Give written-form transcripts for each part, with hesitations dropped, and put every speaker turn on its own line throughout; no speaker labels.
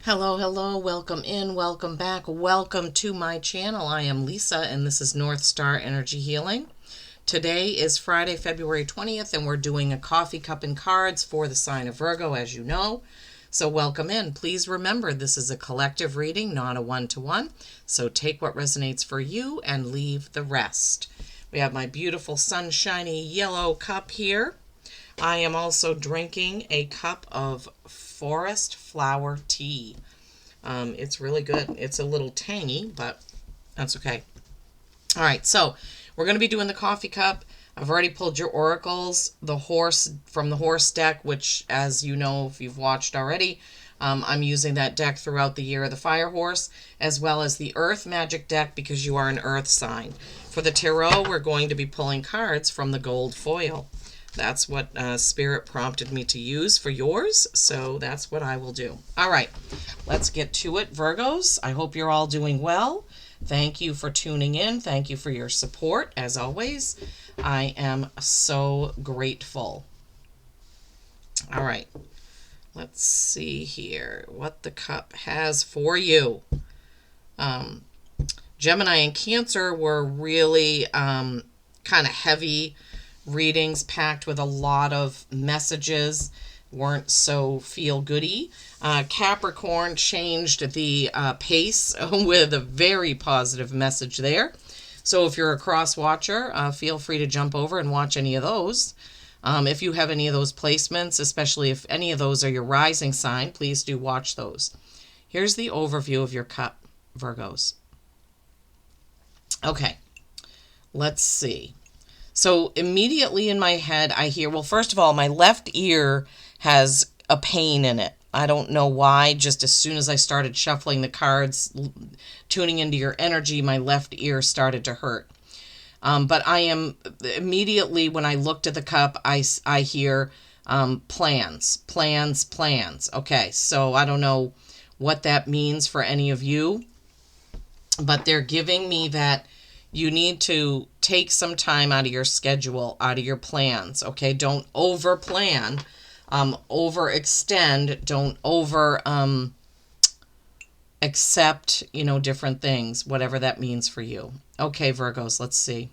Hello, hello, welcome in, welcome back, welcome to my channel. I am Lisa and this is North Star Energy Healing. Today is Friday, February 20th, and we're doing a coffee cup and cards for the sign of Virgo, as you know. So welcome in. Please remember this is a collective reading, not a one-to-one. So take what resonates for you and leave the rest. We have my beautiful sunshiny yellow cup here. I am also drinking a cup of forest flower tea. It's really good. It's a little tangy, but that's okay. All right, so we're going to be doing the coffee cup. I've already pulled your oracles, the horse from the horse deck, which, as you know, if you've watched already, I'm using that deck throughout the year of the fire horse, as well as the earth magic deck because you are an earth sign. For the tarot, we're going to be pulling cards from the gold foil. That's what Spirit prompted me to use for yours, so that's what I will do. All right, let's get to it, Virgos. I hope you're all doing well. Thank you for tuning in. Thank you for your support, as always. I am so grateful. All right, let's see here what the cup has for you. Gemini and Cancer were really kind of heavy readings packed with a lot of messages, weren't so feel-goody. Capricorn changed the pace with a very positive message there. So if you're a cross-watcher, feel free to jump over and watch any of those. If you have any of those placements, especially if any of those are your rising sign, please do watch those. Here's the overview of your cup, Virgos. Okay, let's see. So immediately in my head, I hear, well, first of all, my left ear has a pain in it. I don't know why. Just as soon as I started shuffling the cards, tuning into your energy, my left ear started to hurt. But I am immediately, when I looked at the cup, I hear plans. Okay, so I don't know what that means for any of you, but they're giving me that you need to take some time out of your schedule, out of your plans, okay? Don't over-plan, overextend, don't accept, different things, whatever that means for you. Okay, Virgos, let's see.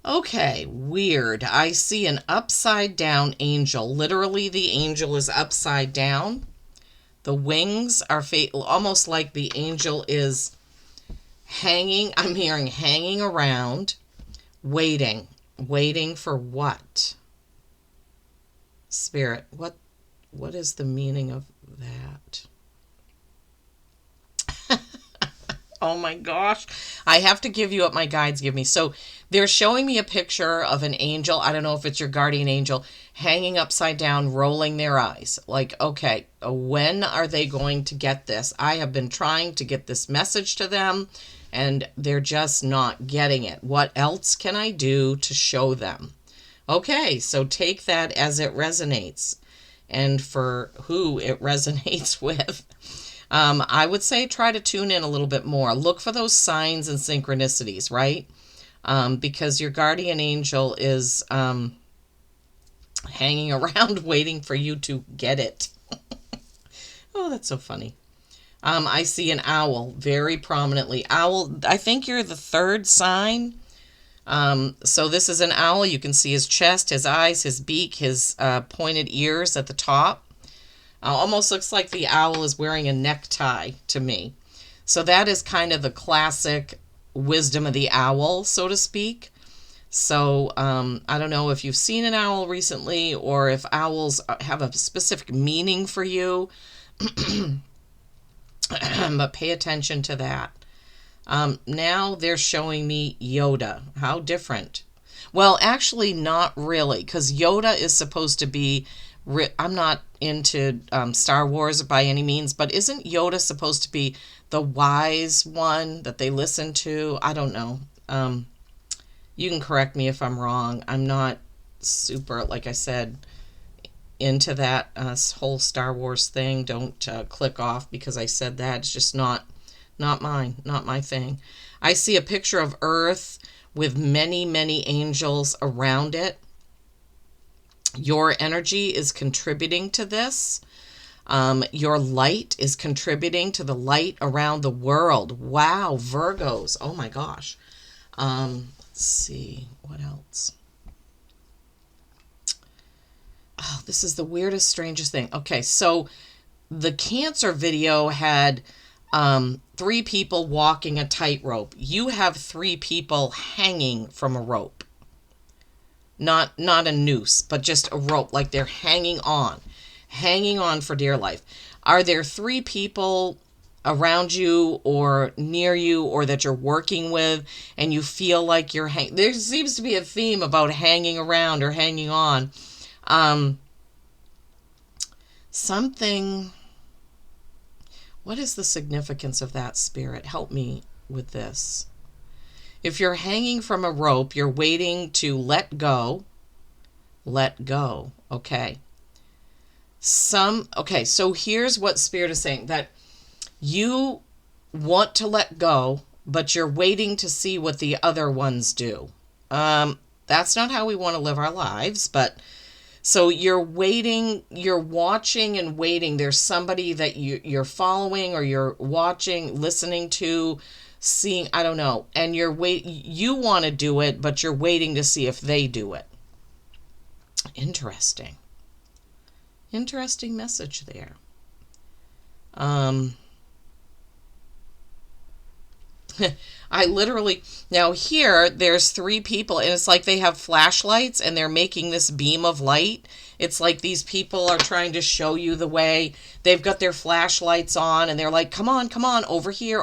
Okay, weird. I see an upside-down angel. Literally, the angel is upside down. The wings are almost like the angel is hanging. I'm hearing hanging around, waiting for what? Spirit, what is the meaning of that? Oh my gosh, I have to give you what my guides give me. So they're showing me a picture of an angel. I don't know if it's your guardian angel hanging upside down, rolling their eyes. Like, okay, when are they going to get this? I have been trying to get this message to them and they're just not getting it. What else can I do to show them? Okay, so take that as it resonates and for who it resonates with. I would say try to tune in a little bit more. Look for those signs and synchronicities, right? Because your guardian angel is hanging around waiting for you to get it. Oh, that's so funny. I see an owl very prominently. Owl, I think you're the third sign. So this is an owl. You can see his chest, his eyes, his beak, his pointed ears at the top. Almost looks like the owl is wearing a necktie to me. So that is kind of the classic wisdom of the owl, so to speak. So I don't know if you've seen an owl recently or if owls have a specific meaning for you, but pay attention to that. Now they're showing me Yoda. How different? Well, actually not really, because Yoda is supposed to be, I'm not into Star Wars by any means, but isn't Yoda supposed to be the wise one that they listen to? I don't know. You can correct me if I'm wrong. I'm not super, like I said, into that whole Star Wars thing. Don't click off because I said that. It's just not mine, not my thing. I see a picture of Earth with many, many angels around it. Your energy is contributing to this. Your light is contributing to the light around the world. Wow, Virgos. Oh my gosh. Let's see. What else? Oh, this is the weirdest, strangest thing. Okay, so the Cancer video had 3 people walking a tightrope. You have 3 people hanging from a rope. Not a noose, but just a rope, like they're hanging on for dear life. Are there 3 people around you or near you or that you're working with and you feel like you're there seems to be a theme about hanging around or hanging on. Something, what is the significance of that, Spirit? Help me with this. If you're hanging from a rope, you're waiting to let go. Let go. Okay. Okay, so here's what Spirit is saying, that you want to let go, but you're waiting to see what the other ones do. That's not how we want to live our lives, but so you're waiting, you're watching and waiting. There's somebody that you're following or you're watching, listening to, seeing, I don't know, and you want to do it, but you're waiting to see if they do it. Interesting message there. I literally, now here there's 3 people and it's like they have flashlights and they're making this beam of light. It's like these people are trying to show you the way. They've got their flashlights on and they're like, come on, over here.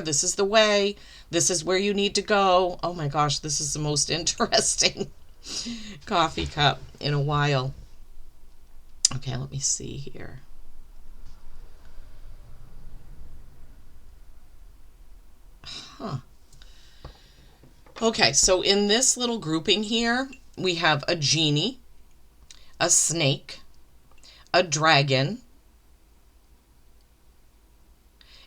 This is the way. This is where you need to go. Oh my gosh, this is the most interesting coffee cup in a while. Okay, let me see here. Huh. Okay, so in this little grouping here, we have a genie, a snake, a dragon,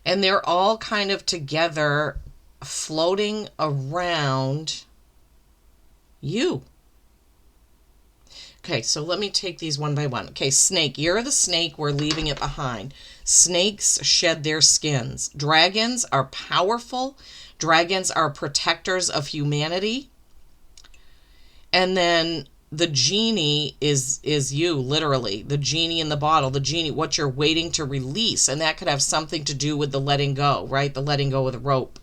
and they're all kind of together floating around you. Okay, so let me take these one by one. Okay, snake, you're the snake, we're leaving it behind. Snakes shed their skins. Dragons are powerful. Dragons are protectors of humanity. And then the genie is you, literally. The genie in the bottle, the genie, what you're waiting to release. And that could have something to do with the letting go, right? The letting go of the rope.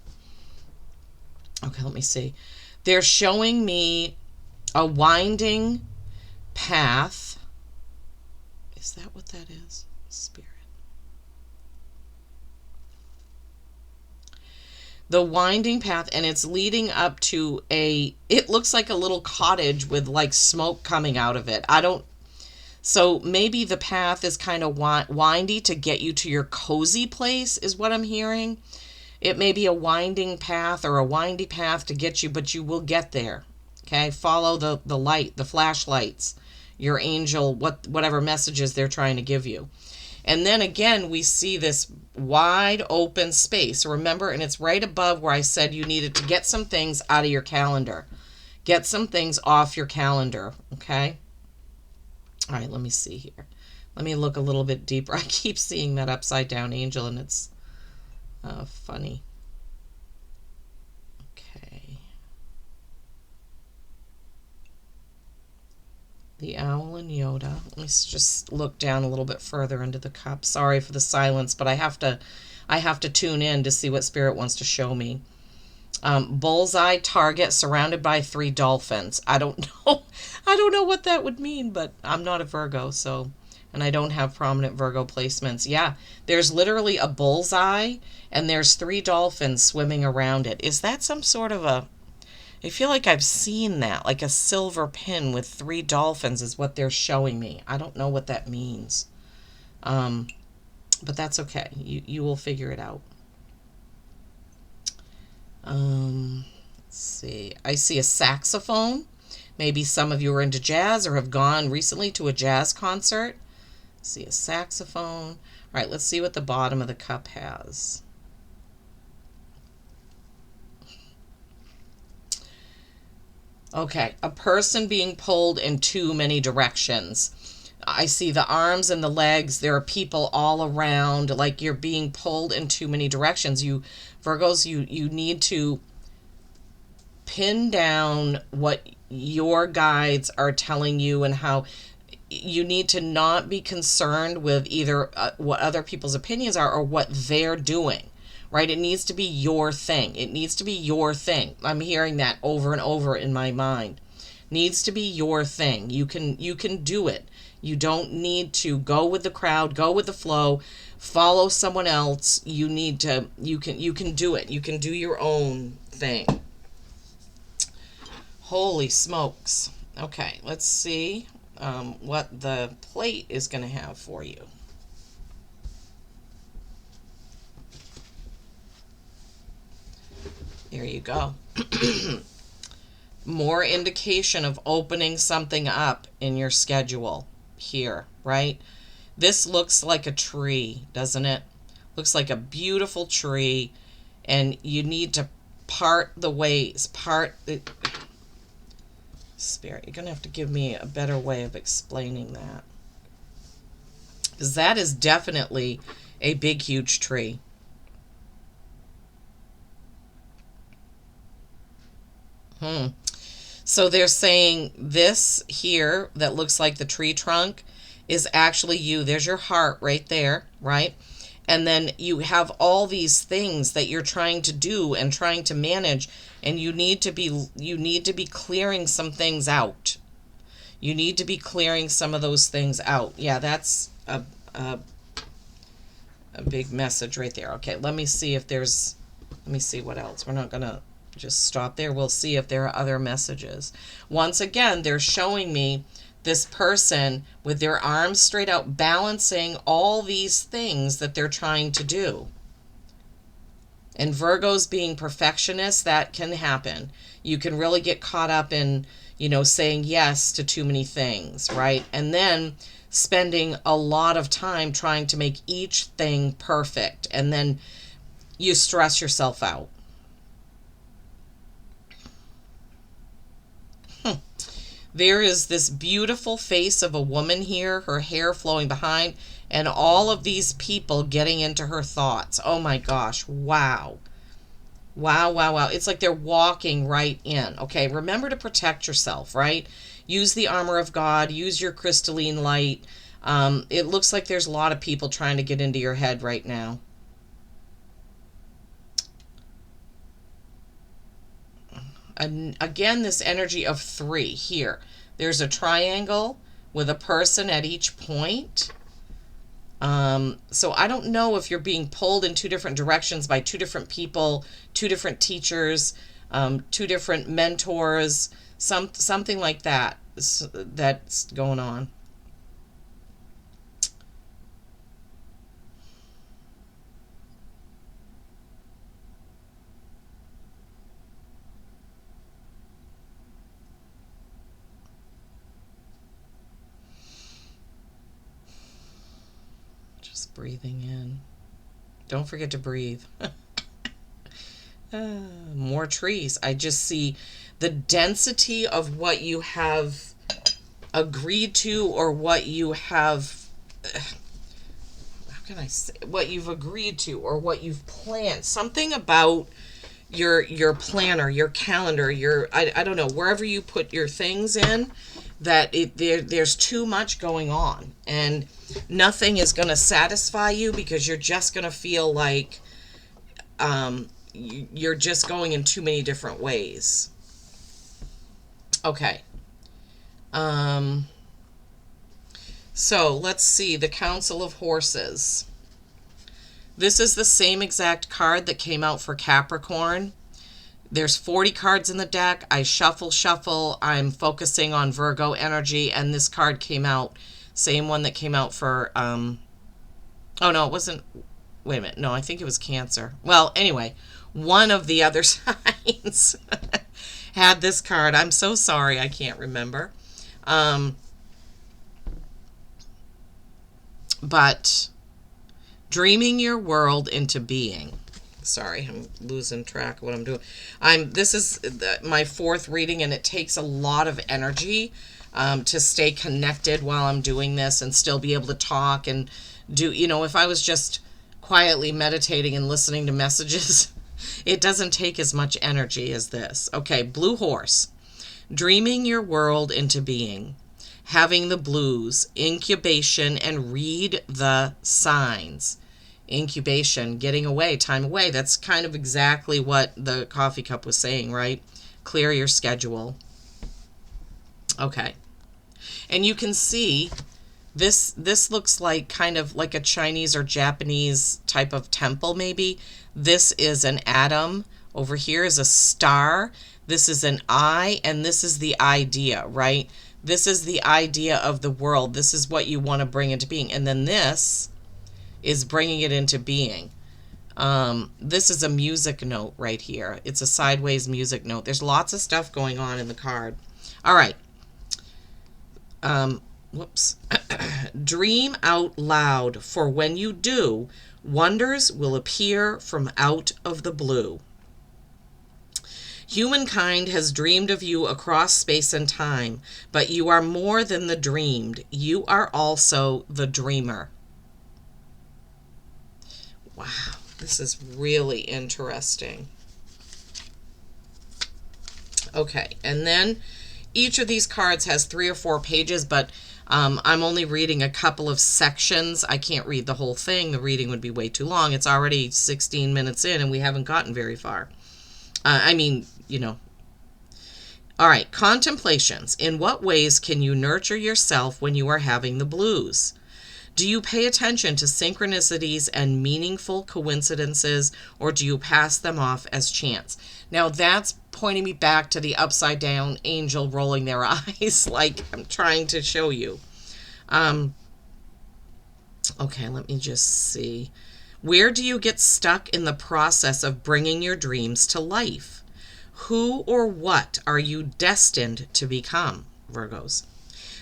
Okay, let me see. They're showing me a winding path. Is that what that is? Spirit. The winding path, and it's leading up to it looks like a little cottage with like smoke coming out of it. So maybe the path is kind of windy to get you to your cozy place is what I'm hearing. It may be a winding path or a windy path to get you, but you will get there. Okay, follow the light, the flashlights, your angel, whatever messages they're trying to give you. And then again, we see this wide open space. Remember, and it's right above where I said you needed to get some things out of your calendar. Get some things off your calendar, okay? All right, let me see here. Let me look a little bit deeper. I keep seeing that upside down angel, and it's funny. The owl and Yoda. Let me just look down a little bit further into the cup. Sorry for the silence, but I have to tune in to see what Spirit wants to show me. Bullseye target surrounded by 3 dolphins. I don't know what that would mean, but I'm not a Virgo, so, and I don't have prominent Virgo placements. Yeah, there's literally a bullseye and there's 3 dolphins swimming around it. Is that some sort of I feel like I've seen that, like a silver pin with 3 dolphins is what they're showing me. I don't know what that means. But that's okay. You will figure it out. Let's see. I see a saxophone. Maybe some of you are into jazz or have gone recently to a jazz concert. See a saxophone. All right, let's see what the bottom of the cup has. Okay, a person being pulled in too many directions. I see the arms and the legs. There are people all around, like you're being pulled in too many directions. Virgos, you need to pin down what your guides are telling you, and how you need to not be concerned with either what other people's opinions are or what they're doing, right? It needs to be your thing. It needs to be your thing. I'm hearing that over and over in my mind. Needs to be your thing. You can do it. You don't need to go with the crowd, go with the flow, follow someone else. You can do it. You can do your own thing. Holy smokes. Okay, let's see what the plate is going to have for you. There you go. More indication of opening something up in your schedule here, right? This looks like a tree, doesn't it? Looks like a beautiful tree, and you need to part the ways, Spirit, you're going to have to give me a better way of explaining that. Because that is definitely a big, huge tree. So they're saying this here that looks like the tree trunk is actually you. There's your heart right there, right? And then you have all these things that you're trying to do and trying to manage, and you need to be clearing some things out. You need to be clearing some of those things out. Yeah, that's a big message right there. Okay, let me see what else. We're not going to just stop there. We'll see if there are other messages. Once again, they're showing me this person with their arms straight out, balancing all these things that they're trying to do. And Virgos being perfectionists, that can happen. You can really get caught up in, saying yes to too many things, right? And then spending a lot of time trying to make each thing perfect. And then you stress yourself out. There is this beautiful face of a woman here, her hair flowing behind, and all of these people getting into her thoughts. Oh my gosh, wow. Wow, wow, wow. It's like they're walking right in. Okay, remember to protect yourself, right? Use the armor of God, use your crystalline light. It looks like there's a lot of people trying to get into your head right now. And again, this energy of 3 here. There's a triangle with a person at each point. So I don't know if you're being pulled in 2 different directions by 2 different people, 2 different teachers, 2 different mentors, something like that that's going on. Breathing in. Don't forget to breathe. More trees. I just see the density of what you have agreed to, or what you have, how can I say, what you've agreed to, or what you've planned. Something about your planner, your calendar, I don't know, wherever you put your things in, that there's too much going on, and nothing is going to satisfy you, because you're just going to feel like you're just going in too many different ways. Okay. So let's see, the Council of Horses. This is the same exact card that came out for Capricorn. There's 40 cards in the deck. I shuffle. I'm focusing on Virgo energy, and this card came out. Same one that came out for, oh no, it wasn't, wait a minute. No, I think it was Cancer. Well, anyway, one of the other signs had this card. I'm so sorry, I can't remember. But dreaming your world into being. Sorry, I'm losing track of what I'm doing. This is my 4th reading, and it takes a lot of energy. to stay connected while I'm doing this and still be able to talk and do, if I was just quietly meditating and listening to messages, it doesn't take as much energy as this. Okay, blue horse. Dreaming your world into being. Having the blues. Incubation and read the signs. Incubation, getting away, time away. That's kind of exactly what the coffee cup was saying, right? Clear your schedule. Okay. And you can see this looks like kind of like a Chinese or Japanese type of temple maybe. This is an atom. Over here is a star. This is an eye, and this is the idea, right? This is the idea of the world. This is what you want to bring into being. And then this is bringing it into being. This is a music note right here. It's a sideways music note. There's lots of stuff going on in the card. All right. Whoops. Dream out loud, for when you do, wonders will appear from out of the blue. Humankind has dreamed of you across space and time, but you are more than the dreamed. You are also the dreamer. Wow, this is really interesting. Okay, and then each of these cards has 3 or 4 pages, but I'm only reading a couple of sections. I can't read the whole thing. The reading would be way too long. It's already 16 minutes in, and we haven't gotten very far. All right, contemplations. In what ways can you nurture yourself when you are having the blues? Do you pay attention to synchronicities and meaningful coincidences, or do you pass them off as chance? Now that's pointing me back to the upside down angel rolling their eyes like I'm trying to show you. Okay, let me just see. Where do you get stuck in the process of bringing your dreams to life? Who or what are you destined to become, Virgos?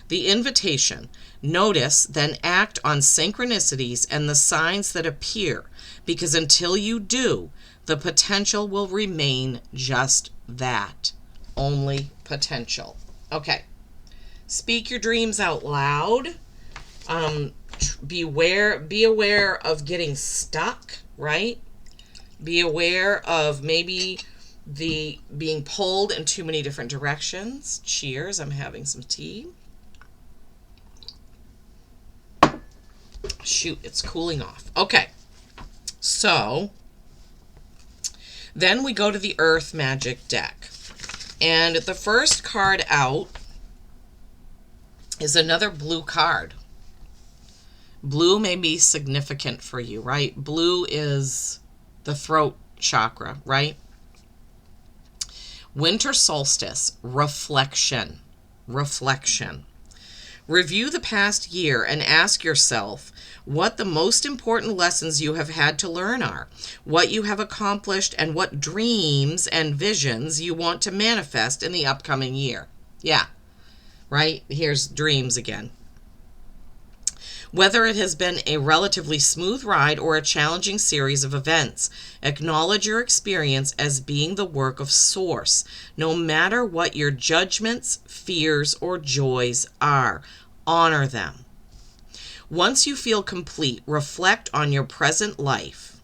The invitation. Notice, then act on synchronicities and the signs that appear, because until you do, the potential will remain just that. Only potential. Okay. Speak your dreams out loud. Be aware of getting stuck, right? Be aware of maybe being pulled in too many different directions. Cheers. I'm having some tea. Shoot, it's cooling off. Okay. So then we go to the Earth Magic deck. And the first card out is another blue card. Blue may be significant for you, right? Blue is the throat chakra, right? Winter solstice, reflection. Reflection. Review the past year and ask yourself what the most important lessons you have had to learn are, what you have accomplished, and what dreams and visions you want to manifest in the upcoming year. Yeah, right? Here's dreams again. Whether it has been a relatively smooth ride or a challenging series of events, acknowledge your experience as being the work of Source, no matter what your judgments, fears, or joys are. Honor them. Once you feel complete, reflect on your present life,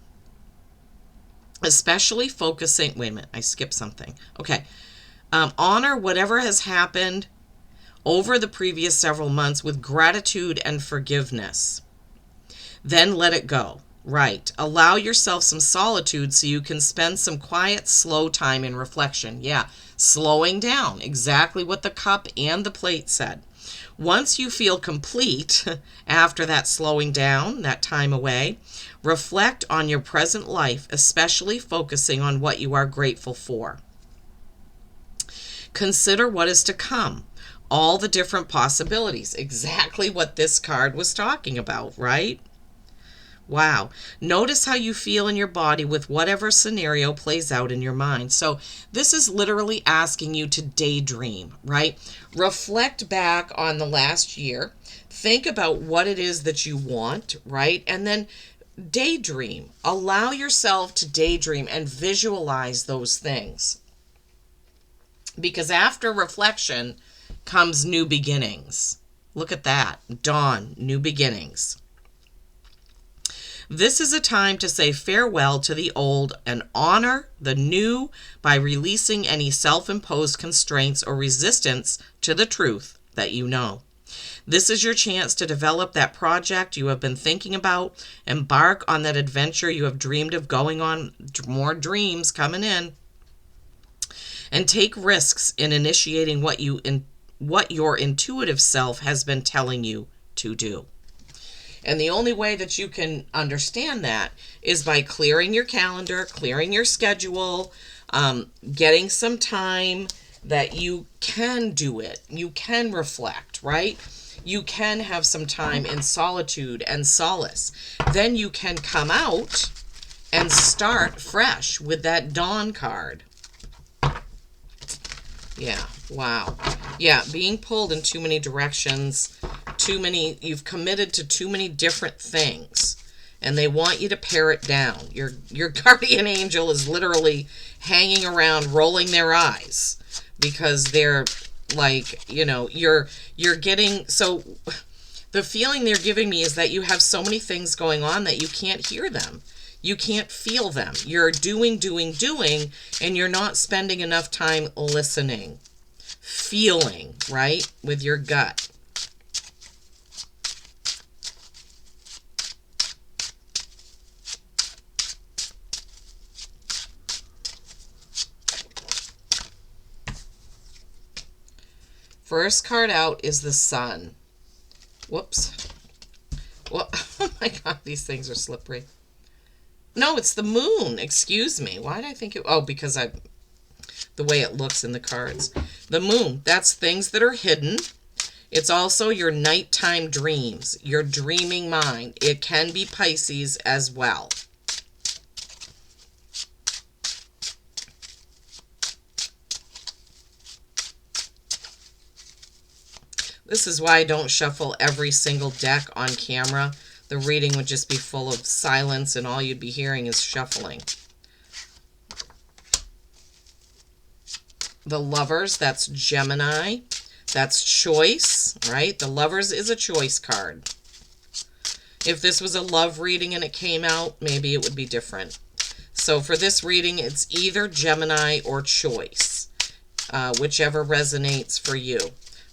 especially focusing... Wait a minute, I skipped something. Okay. Honor whatever has happened over the previous several months with gratitude and forgiveness. Then let it go. Right. Allow yourself some solitude so you can spend some quiet, slow time in reflection. Yeah, slowing down. Exactly what the cup and the plate said. Once you feel complete after that slowing down, that time away, reflect on your present life, especially focusing on what you are grateful for. Consider what is to come. All the different possibilities. Exactly what this card was talking about, right? Wow. Notice how you feel in your body with whatever scenario plays out in your mind. So this is literally asking you to daydream, right? Reflect back on the last year. Think about what it is that you want, right? And then daydream. Allow yourself to daydream and visualize those things. Because after reflection comes new beginnings. Look at that. Dawn, new beginnings. This is a time to say farewell to the old and honor the new by releasing any self-imposed constraints or resistance to the truth that you know. This is your chance to develop that project you have been thinking about, embark on that adventure you have dreamed of going on, more dreams coming in, and take risks in initiating what your intuitive self has been telling you to do. And the only way that you can understand that is by clearing your calendar, clearing your schedule, getting some time that you can do it. You can reflect, right? You can have some time in solitude and solace. Then you can come out and start fresh with that dawn card. Yeah, wow. Yeah, being pulled in too many directions, you've committed to too many different things, and they want you to pare it down. Your guardian angel is literally hanging around, rolling their eyes, because they're like, you're getting, so the feeling they're giving me is that you have so many things going on that you can't hear them. You can't feel them. You're doing, and you're not spending enough time listening, feeling, right, with your gut. First card out is the Sun. Whoops. Well, oh my God, these things are slippery. No, it's the Moon. Excuse me. Why did I think it... Oh, because the way it looks in the cards. The Moon, that's things that are hidden. It's also your nighttime dreams, your dreaming mind. It can be Pisces as well. This is why I don't shuffle every single deck on camera. The reading would just be full of silence, and all you'd be hearing is shuffling. The Lovers, that's Gemini. That's choice, right? The Lovers is a choice card. If this was a love reading and it came out, maybe it would be different. So for this reading, it's either Gemini or choice, whichever resonates for you.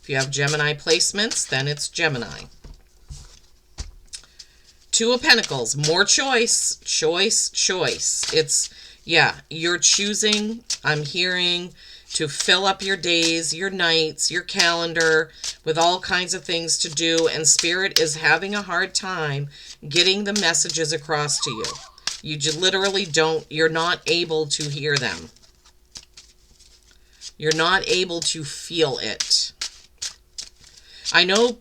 If you have Gemini placements, then it's Gemini. Two of Pentacles, more choice, choice. It's, yeah, you're choosing, I'm hearing, to fill up your days, your nights, your calendar with all kinds of things to do, and Spirit is having a hard time getting the messages across to you. You literally you're not able to hear them. You're not able to feel it. I know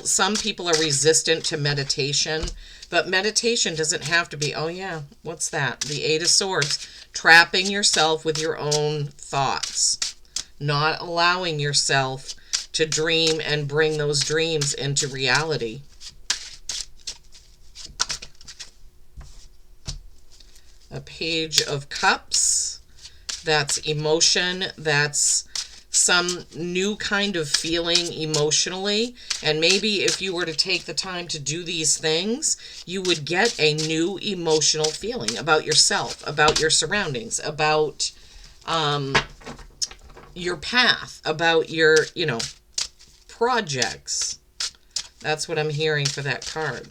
some people are resistant to meditation, but meditation doesn't have to be, oh yeah, what's that? The Eight of Swords. Trapping yourself with your own thoughts. Not allowing yourself to dream and bring those dreams into reality. A Page of Cups. That's emotion. That's some new kind of feeling emotionally, and maybe if you were to take the time to do these things, you would get a new emotional feeling about yourself, about your surroundings, about your path, about your, projects. That's what I'm hearing for that card.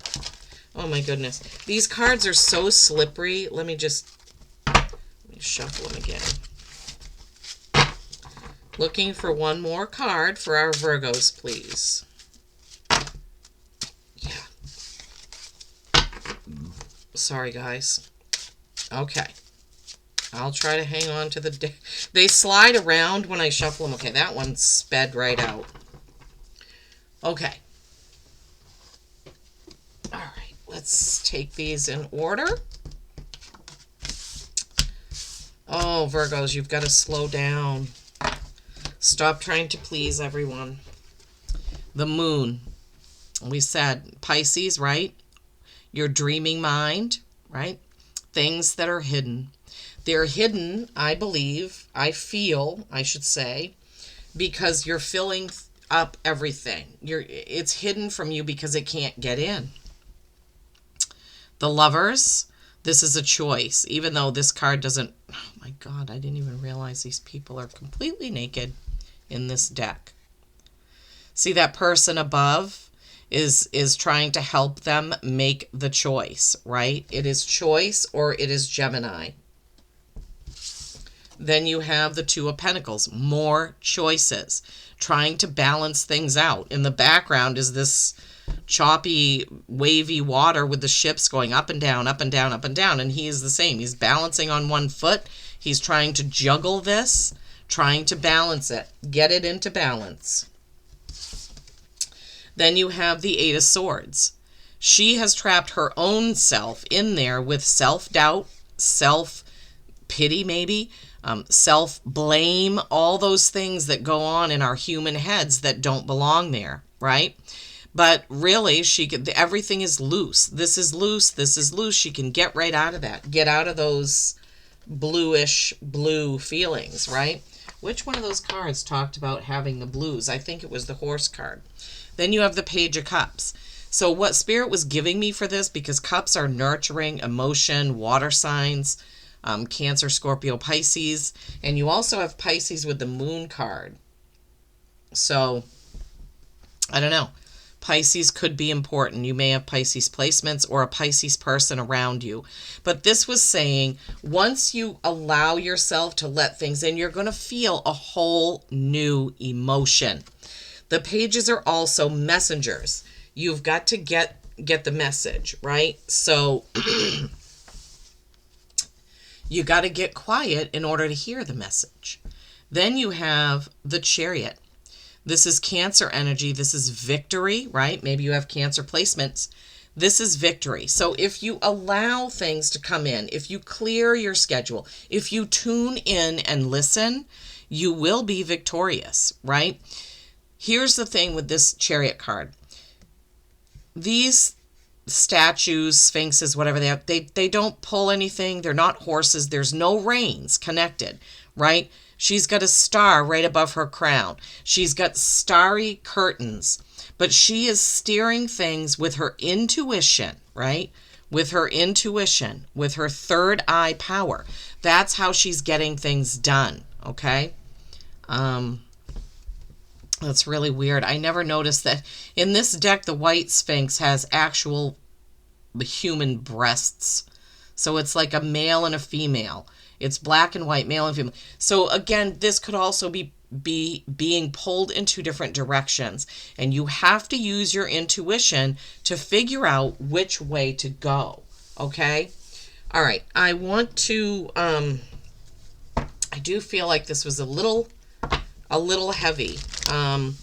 Oh my goodness. These cards are so slippery. Let me shuffle them again. Looking for one more card for our Virgos, please. Yeah. Sorry, guys. Okay. I'll try to hang on to the... They slide around when I shuffle them. Okay, that one sped right out. Okay. All right. Let's take these in order. Oh, Virgos, you've got to slow down. Stop trying to please everyone. The Moon. We said Pisces, right? Your dreaming mind, right? Things that are hidden. They're hidden, I believe, I should say, because you're filling up everything. It's hidden from you because it can't get in. The Lovers, this is a choice, even though this card doesn't, oh my God, I didn't even realize these people are completely naked in this deck. See, that person above is trying to help them make the choice, right? It is choice or it is Gemini. Then you have the Two of Pentacles, more choices, trying to balance things out. In the background is this choppy, wavy water with the ships going up and down, up and down, up and down. And he is the same. He's balancing on one foot. He's trying to juggle this, trying to balance it, get it into balance. Then you have the Eight of Swords. She has trapped her own self in there with self-doubt, self-pity maybe, self-blame, all those things that go on in our human heads that don't belong there, right? But really, everything is loose. This is loose. This is loose. She can get right out of that. Get out of those bluish blue feelings, right? Which one of those cards talked about having the blues? I think it was the Horse card. Then you have the Page of Cups. So what Spirit was giving me for this, because cups are nurturing, emotion, water signs, Cancer, Scorpio, Pisces. And you also have Pisces with the Moon card. So, I don't know. Pisces could be important. You may have Pisces placements or a Pisces person around you. But this was saying, once you allow yourself to let things in, you're going to feel a whole new emotion. The pages are also messengers. You've got to get the message, right? So you got to get quiet in order to hear the message. Then you have the Chariot. This is Cancer energy. This is victory, right? Maybe you have Cancer placements. This is victory. So if you allow things to come in, if you clear your schedule, if you tune in and listen, you will be victorious, right? Here's the thing with this Chariot card. These statues, sphinxes, whatever they have, they don't pull anything. They're not horses. There's no reins connected, right? She's got a star right above her crown. She's got starry curtains, but she is steering things with her intuition, right? With her intuition, with her third eye power. That's how she's getting things done, okay? That's really weird. I never noticed that. In this deck, the White Sphinx has actual human breasts. So it's like a male and a female. It's black and white, male and female. So again, this could also be being pulled in two different directions. And you have to use your intuition to figure out which way to go. Okay? All right. I want to, I do feel like this was a little heavy. A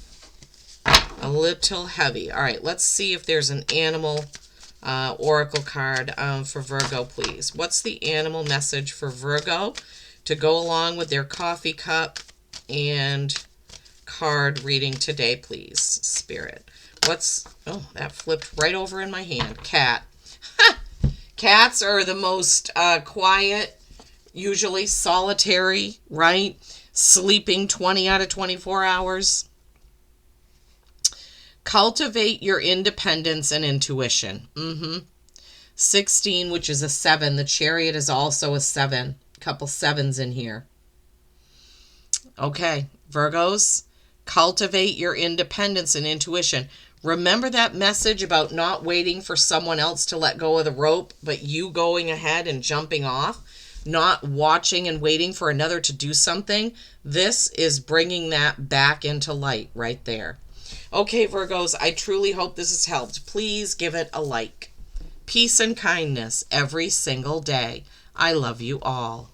little heavy. All right, let's see if there's an animal oracle card for Virgo, please. What's the animal message for Virgo to go along with their coffee cup and card reading today, please, Spirit? Oh, that flipped right over in my hand. Cat. Cats are the most quiet, usually solitary, right? Sleeping 20 out of 24 hours. Cultivate your independence and intuition. 16, which is a 7. The Chariot is also a 7. A couple 7s in here. Okay, Virgos, cultivate your independence and intuition. Remember that message about not waiting for someone else to let go of the rope, but you going ahead and jumping off? Not watching and waiting for another to do something? This is bringing that back into light right there. Okay, Virgos, I truly hope this has helped. Please give it a like. Peace and kindness every single day. I love you all.